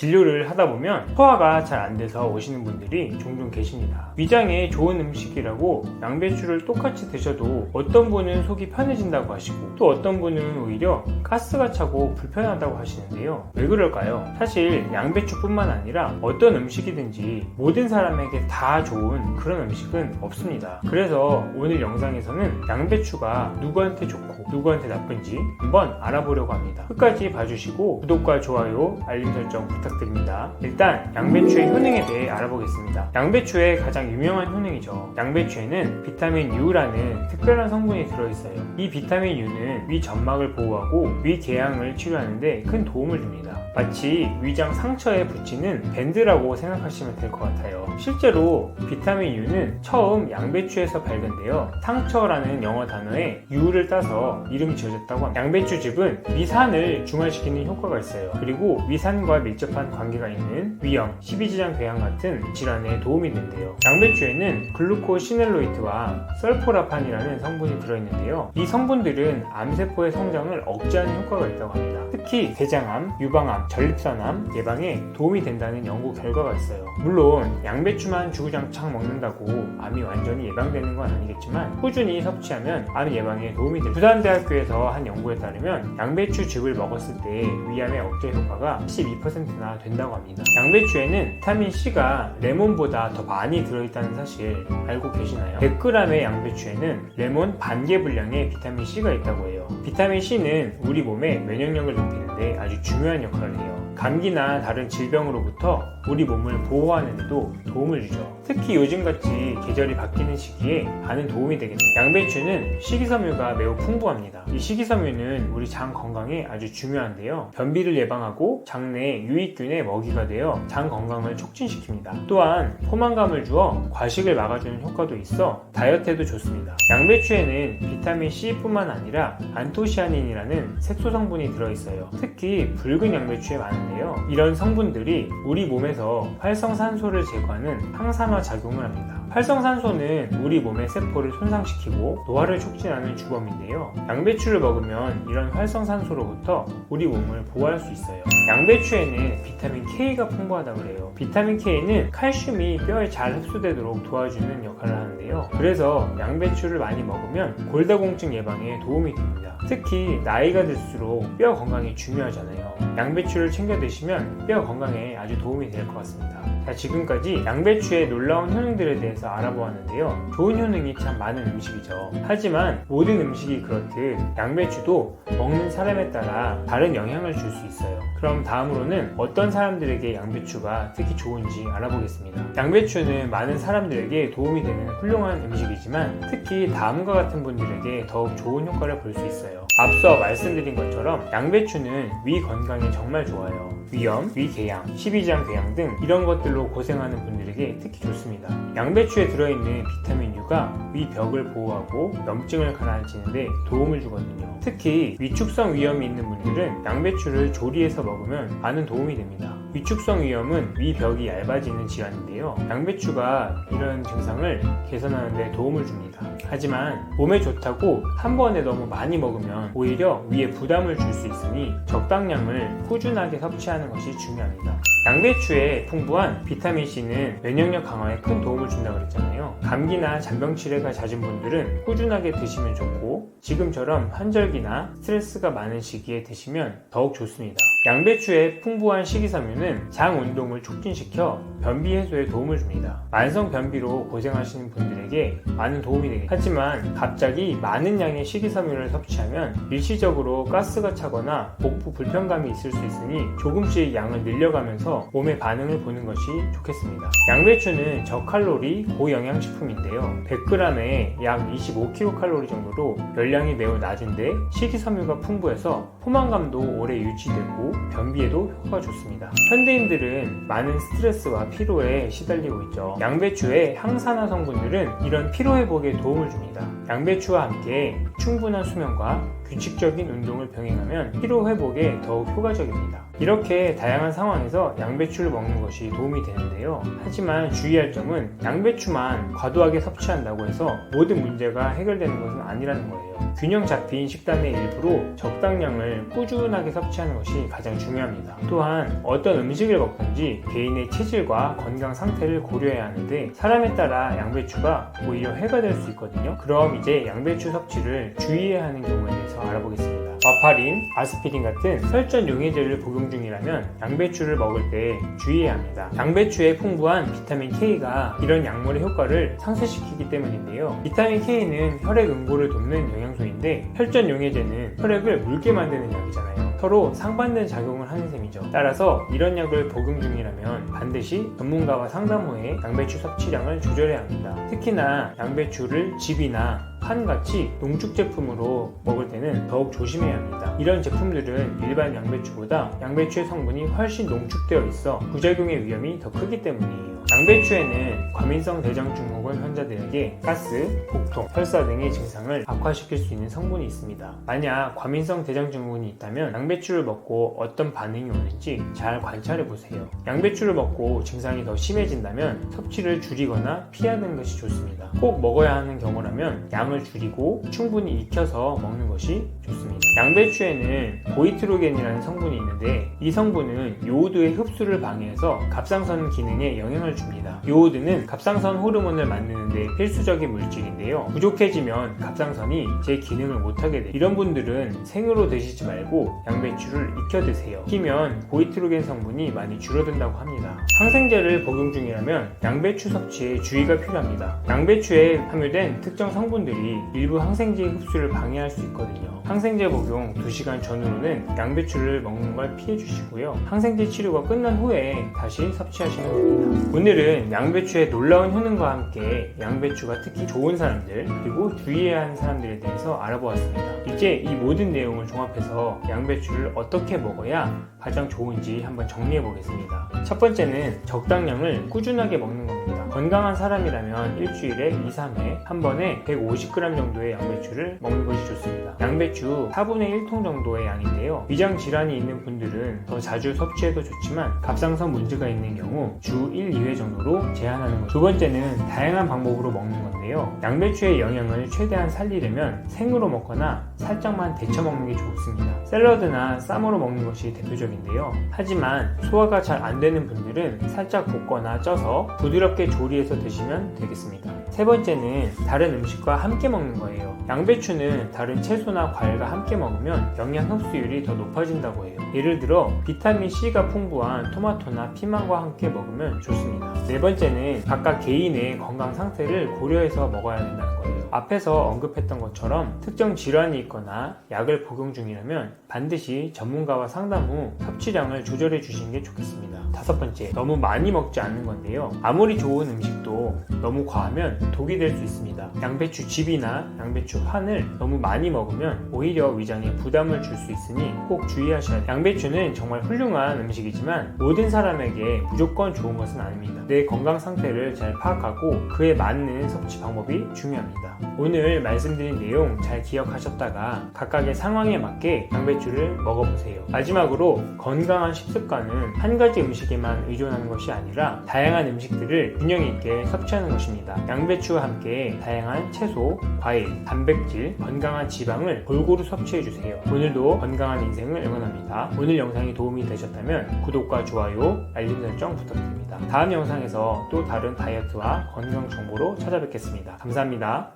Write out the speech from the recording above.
진료를 하다 보면 소화가 잘 안 돼서 오시는 분들이 종종 계십니다. 위장에 좋은 음식이라고 양배추를 똑같이 드셔도 어떤 분은 속이 편해진다고 하시고 또 어떤 분은 오히려 가스가 차고 불편하다고 하시는데요. 왜 그럴까요? 사실 양배추뿐만 아니라 어떤 음식이든지 모든 사람에게 다 좋은 그런 음식은 없습니다. 그래서 오늘 영상에서는 양배추가 누구한테 좋고 누구한테 나쁜지 한번 알아보려고 합니다. 끝까지 봐주시고 구독과 좋아요, 알림 설정 부탁드립니다. 일단 양배추의 효능에 대해 알아보겠습니다. 양배추의 가장 유명한 효능이죠. 양배추에는 비타민 U라는 특별한 성분이 들어있어요. 이 비타민 U는 위 점막을 보호하고 위 궤양을 치료하는 데 큰 도움을 줍니다. 마치 위장 상처에 붙이는 밴드라고 생각하시면 될 것 같아요. 실제로 비타민 U는 처음 양배추에서 발견되어 상처라는 영어 단어에 U를 따서 이름이 지어졌다고 합니다. 양배추즙은 위산을 중화시키는 효과가 있어요. 그리고 위산과 밀접한 관계가 있는 위염, 십이지장 궤양 같은 질환에 도움이 된대요. 양배추에는 글루코시넬로이드와 설포라판이라는 성분이 들어있는데요. 이 성분들은 암세포의 성장을 억제하는 효과가 있다고 합니다. 특히 대장암, 유방암, 전립선암 예방에 도움이 된다는 연구 결과가 있어요. 물론 양배추만 주구장창 먹는다고 암이 완전히 예방되는 건 아니겠지만 꾸준히 섭취하면 암 예방에 도움이 됩니다. 부산대학교에서 한 연구에 따르면 양배추즙을 먹었을 때 위암의 억제 효과가 12%나 된다고 합니다. 양배추에는 비타민C가 레몬보다 더 많이 들어있다는 사실 알고 계시나요? 100g의 양배추에는 레몬 반개 분량의 비타민C가 있다고 해요. 비타민C는 우리 몸의 면역력을 높이는데 아주 중요한 역할을 해요. 감기나 다른 질병으로부터 우리 몸을 보호하는 데도 도움을 주죠. 특히 요즘같이 계절이 바뀌는 시기에 많은 도움이 되겠습니다. 양배추는 식이섬유가 매우 풍부합니다. 이 식이섬유는 우리 장 건강에 아주 중요한데요. 변비를 예방하고 장내 유익균의 먹이가 되어 장 건강을 촉진시킵니다. 또한 포만감을 주어 과식을 막아주는 효과도 있어 다이어트에도 좋습니다. 양배추에는 비타민 C뿐만 아니라 안토시아닌이라는 색소 성분이 들어있어요. 특히 붉은 양배추에 많은데요. 이런 성분들이 우리 몸에서 활성산소를 제거하는 항산화 작용을 합니다. 활성산소는 우리 몸의 세포를 손상시키고 노화를 촉진하는 주범인데요. 양배추를 먹으면 이런 활성산소로부터 우리 몸을 보호할 수 있어요. 양배추에는 비타민 K가 풍부하다고 그래요. 비타민 K는 칼슘이 뼈에 잘 흡수되도록 도와주는 역할을 하는데요. 그래서 양배추를 많이 먹으면 골다공증 예방에 도움이 됩니다. 특히 나이가 들수록 뼈 건강이 중요하잖아요. 양배추를 챙겨 드시면 뼈 건강에 아주 도움이 될 것 같습니다. 자, 지금까지 양배추의 놀라운 효능들에 대해서 알아보았는데요. 좋은 효능이 참 많은 음식이죠. 하지만 모든 음식이 그렇듯 양배추도 먹는 사람에 따라 다른 영향을 줄 수 있어요. 그럼 다음으로는 어떤 사람들에게 양배추가 특히 좋은지 알아보겠습니다. 양배추는 많은 사람들에게 도움이 되는 훌륭한 음식이지만 특히 다음과 같은 분들에게 더욱 좋은 효과를 볼 수 있어요. 앞서 말씀드린 것처럼 양배추는 위 건강에 정말 좋아요. 위염, 위궤양, 십이지장 궤양 등 이런 것들로 고생하는 분들에게 특히 좋습니다. 양배추에 들어있는 비타민 U가 위벽을 보호하고 염증을 가라앉히는 데 도움을 주거든요. 특히 위축성 위염이 있는 분들은 양배추를 조리해서 먹으면 많은 도움이 됩니다. 위축성 위염은 위벽이 얇아지는 질환인데요. 양배추가 이런 증상을 개선하는 데 도움을 줍니다. 하지만 몸에 좋다고 한 번에 너무 많이 먹으면 오히려 위에 부담을 줄 수 있으니 적당량을 꾸준하게 섭취하는 것이 중요합니다. 양배추에 풍부한 비타민C는 면역력 강화에 큰 도움을 준다고 그랬잖아요. 감기나 잔병 치레가 잦은 분들은 꾸준하게 드시면 좋고 지금처럼 환절기나 스트레스가 많은 시기에 드시면 더욱 좋습니다. 양배추의 풍부한 식이섬유는 장 운동을 촉진시켜 변비 해소에 도움을 줍니다. 만성 변비로 고생하시는 분들에게 많은 도움이 되겠죠. 하지만 갑자기 많은 양의 식이섬유를 섭취하면 일시적으로 가스가 차거나 복부 불편감이 있을 수 있으니 조금씩 양을 늘려가면서 몸의 반응을 보는 것이 좋겠습니다. 양배추는 저칼로리 고영양식품인데요. 100g에 약 25kcal 정도로 열량이 매우 낮은데 식이섬유가 풍부해서 포만감도 오래 유지되고 변비에도 효과가 좋습니다. 현대인들은 많은 스트레스와 피로에 시달리고 있죠. 양배추의 항산화 성분들은 이런 피로 회복에 도움을 줍니다. 양배추와 함께 충분한 수면과 규칙적인 운동을 병행하면 피로 회복에 더욱 효과적입니다. 이렇게 다양한 상황에서 양배추를 먹는 것이 도움이 되는데요. 하지만 주의할 점은 양배추만 과도하게 섭취한다고 해서 모든 문제가 해결되는 것은 아니라는 거예요. 균형 잡힌 식단의 일부로 적당량을 꾸준하게 섭취하는 것이 가장 중요합니다. 또한 어떤 음식을 먹든지 개인의 체질과 건강 상태를 고려해야 하는데 사람에 따라 양배추가 오히려 해가 될 수 있거든요. 그럼 이제 양배추 섭취를 주의해야 하는 경우에 대해서 알아보겠습니다. 와파린, 아스피린 같은 혈전 용해제를 복용 중이라면 양배추를 먹을 때 주의해야 합니다. 양배추에 풍부한 비타민 K가 이런 약물의 효과를 상쇄시키기 때문인데요. 비타민 K는 혈액 응고를 돕는 영양소인데 혈전 용해제는 혈액을 묽게 만드는 약이잖아요. 서로 상반된 작용을 하는 셈이죠. 따라서 이런 약을 복용 중이라면 반드시 전문가와 상담 후에 양배추 섭취량을 조절해야 합니다. 특히나 양배추를 즙이나 판같이 농축 제품으로 먹을 때는 더욱 조심해야 합니다. 이런 제품들은 일반 양배추보다 양배추의 성분이 훨씬 농축되어 있어 부작용의 위험이 더 크기 때문이에요. 양배추에는 과민성 대장증후군 환자들에게 가스, 복통, 설사 등의 증상을 악화시킬 수 있는 성분이 있습니다. 만약 과민성 대장증후군이 있다면 양배추를 먹고 어떤 반응이 오는지 잘 관찰해 보세요. 양배추를 먹고 증상이 더 심해진다면 섭취를 줄이거나 피하는 것이 좋습니다. 꼭 먹어야 하는 경우라면 양을 줄이고 충분히 익혀서 먹는 것이 좋습니다. 양배추에는 고이트로겐이라는 성분이 있는데 이 성분은 요오드의 흡수를 방해해서 갑상선 기능에 영향을 줍니다. 요오드는 갑상선 호르몬을 만드는 데 필수적인 물질인데요. 부족해지면 갑상선이 제 기능을 못하게 돼요. 이런 분들은 생으로 드시지 말고 양배추를 익혀 드세요. 익히면 고이트로겐 성분이 많이 줄어든다고 합니다. 항생제를 복용 중이라면 양배추 섭취에 주의가 필요합니다. 양배추에 함유된 특정 성분들이 일부 항생제의 흡수를 방해할 수 있거든요. 항생제 복용 2시간 전후로는 양배추를 먹는 걸 피해 주시고요. 항생제 치료가 끝난 후에 다시 섭취하시면 됩니다. 오늘은 양배추의 놀라운 효능과 함께 양배추가 특히 좋은 사람들 그리고 주의해야 하는 사람들에 대해서 알아보았습니다. 이제 이 모든 내용을 종합해서 양배추를 어떻게 먹어야 가장 좋은지 한번 정리해 보겠습니다. 첫 번째는 적당량을 꾸준하게 먹는 겁니다. 건강한 사람이라면 일주일에 2, 3회 한 번에 150g 정도의 양배추를 먹는 것이 좋습니다. 양배추 4분의 1통 정도의 양인데요. 위장 질환이 있는 분들은 더 자주 섭취해도 좋지만 갑상선 문제가 있는 경우 주 1, 2회 정도로 제한하는 것. 두 번째는 다양한 방법으로 먹는 건데요. 양배추의 영양을 최대한 살리려면 생으로 먹거나 살짝만 데쳐 먹는 게 좋습니다. 샐러드나 쌈으로 먹는 것이 대표적인데요. 하지만 소화가 잘 안 되는 분들은 살짝 볶거나 쪄서 부드럽게 조리해서 드시면 되겠습니다. 세 번째는 다른 음식과 함께 먹는 거예요. 양배추는 다른 채소나 과일과 함께 먹으면 영양 흡수율이 더 높아진다고 해요. 예를 들어 비타민C가 풍부한 토마토나 피망과 함께 먹으면 좋습니다. 네 번째는 각각 개인의 건강 상태를 고려해서 먹어야 된다는 거예요. 앞에서 언급했던 것처럼 특정 질환이 있거나 약을 복용 중이라면 반드시 전문가와 상담 후 섭취량을 조절해 주시는 게 좋겠습니다. 다섯 번째, 너무 많이 먹지 않는 건데요. 아무리 좋은 음식도 너무 과하면 독이 될 수 있습니다. 양배추 즙이나 양배추 판을 너무 많이 먹으면 오히려 위장에 부담을 줄 수 있으니 꼭 주의하셔야 돼요. 양배추는 정말 훌륭한 음식이지만 모든 사람에게 무조건 좋은 것은 아닙니다. 내 건강 상태를 잘 파악하고 그에 맞는 섭취 방법이 중요합니다. 오늘 말씀드린 내용 잘 기억하셨다가 각각의 상황에 맞게 양배추를 먹어보세요. 마지막으로 건강한 식습관은 한 가지 음식에만 의존하는 것이 아니라 다양한 음식들을 균형 있게 섭취하는 것입니다. 양배추와 함께 다양한 채소, 과일, 단백질, 건강한 지방을 골고루 섭취해주세요. 오늘도 건강한 인생을 응원합니다. 오늘 영상이 도움이 되셨다면 구독과 좋아요, 알림 설정 부탁드립니다. 다음 영상에서 또 다른 다이어트와 건강 정보로 찾아뵙겠습니다. 감사합니다.